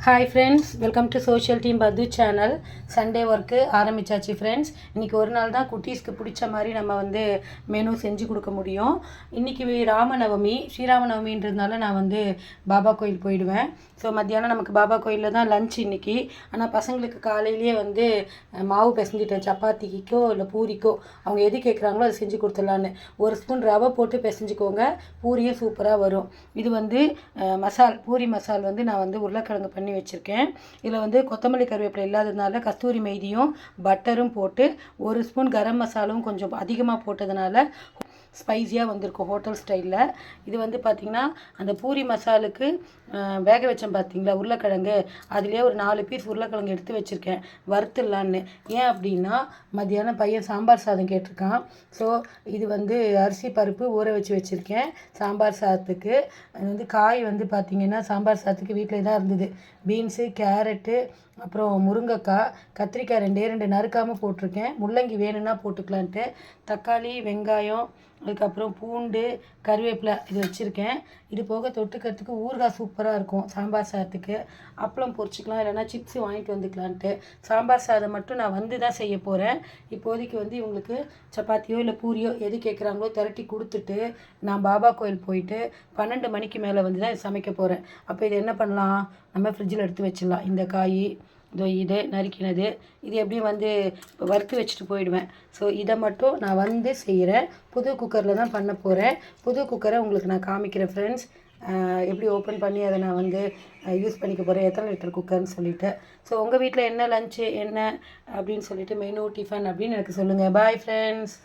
Hi friends, welcome to social team பத்து channel. Sunday work ஆரம்பித்தாச்சு friends. இன்றைக்கி ஒரு நாள் தான் குட்டீஸ்க்கு பிடிச்ச மாதிரி நம்ம மெனு செஞ்சு கொடுக்க முடியும். இன்றைக்கி ராமநவமி, ஸ்ரீராமநவமின்றதுனால நான் பாபா கோயில் போயிடுவேன். ஸோ மத்தியானம் நமக்கு பாபா கோயிலில் தான் லன்ச் இன்றைக்கி. ஆனால் பசங்களுக்கு காலையிலேயே மாவு பிசைஞ்சிட்டேன், சப்பாத்திக்கோ இல்லை பூரிக்கோ அவங்க எது கேட்குறாங்களோ அதை செஞ்சு கொடுத்துடலான்னு. ஒரு ஸ்பூன் ரவை போட்டு பிசைஞ்சிக்கோங்க, பூரியும் சூப்பராக வரும். இது மசால், பூரி மசால் நான் உருளைக்கிழங்கு பண்ணி வச்சுருக்கேன். இதில் கொத்தமல்லி கருவேப்பிலை இல்லாததுனால கஸ்தூரி மெய்தியும் பட்டரும் போட்டு ஒரு ஸ்பூன் கரம் மசாலாவும் கொஞ்சம் அதிகமாக போட்டதுனால ஸ்பைஸியாக வந்திருக்கும் ஹோட்டல் ஸ்டைலில். இது பார்த்திங்கன்னா அந்த பூரி மசாலுக்கு வேக வச்சேன் பார்த்தீங்களா உருளைக்கிழங்கு, அதுலேயே ஒரு 4 பீஸ் உருளைக்கிழங்கு எடுத்து வச்சுருக்கேன் வறுத்துடலான்னு. ஏன் அப்படின்னா மத்தியானம் பையன் சாம்பார் சாதம் கேட்டிருக்கான். ஸோ இது அரிசி பருப்பு ஊற வச்சு வச்சுருக்கேன் சாம்பார் சாதத்துக்கு. காய் பார்த்திங்கன்னா சாம்பார் சாதத்துக்கு வீட்டில் தான் இருந்தது. பீன்ஸு, கேரட்டு, அப்புறம் முருங்கைக்காய், கத்திரிக்காய் 2 நறுக்காமல் போட்டிருக்கேன். முள்ளங்கி வேணும்னா போட்டுக்கலான்ட்டு. தக்காளி, வெங்காயம், அதுக்கப்புறம் பூண்டு, கருவேப்பிலை இது வச்சுருக்கேன். இது போக தொட்டுக்கிறதுக்கு ஊறுகாய் சூப்பராக இருக்கும் சாம்பார் சாதத்துக்கு. அப்பளம் பொரிச்சிக்கலாம், இல்லைனா சிப்ஸு வாங்கிட்டு வந்துக்கலான்ட்டு. சாம்பார் சாதம் மட்டும் நான் தான் செய்ய போகிறேன். இப்போதைக்கு இவங்களுக்கு சப்பாத்தியோ இல்லை பூரியோ எது கேட்குறாங்களோ திரட்டி கொடுத்துட்டு நான் பாபா கோயில் போயிட்டு 12 மணிக்கு மேலே தான் சமைக்க போகிறேன். அப்போ இது என்ன பண்ணலாம், நம்ம ஃப்ரிட்ஜில் எடுத்து வச்சிடலாம். இந்த காய் இது நறுக்கினது இது எப்படியும் வறுத்து வச்சுட்டு போயிடுவேன். ஸோ இதை மட்டும் நான் செய்கிறேன். புது குக்கரில் தான் பண்ண போகிறேன். புது குக்கரை உங்களுக்கு நான் காமிக்கிறேன் ஃப்ரெண்ட்ஸ். எப்படி ஓப்பன் பண்ணி அதை நான் யூஸ் பண்ணிக்க போகிறேன், எத்தனை லிட்டர் குக்கர்னு சொல்லிவிட்டு. ஸோ உங்கள் வீட்டில் என்ன லஞ்சு என்ன அப்படின்னு சொல்லிட்டு மெனு டிஃபன் அப்படின்னு எனக்கு சொல்லுங்கள். Bye friends.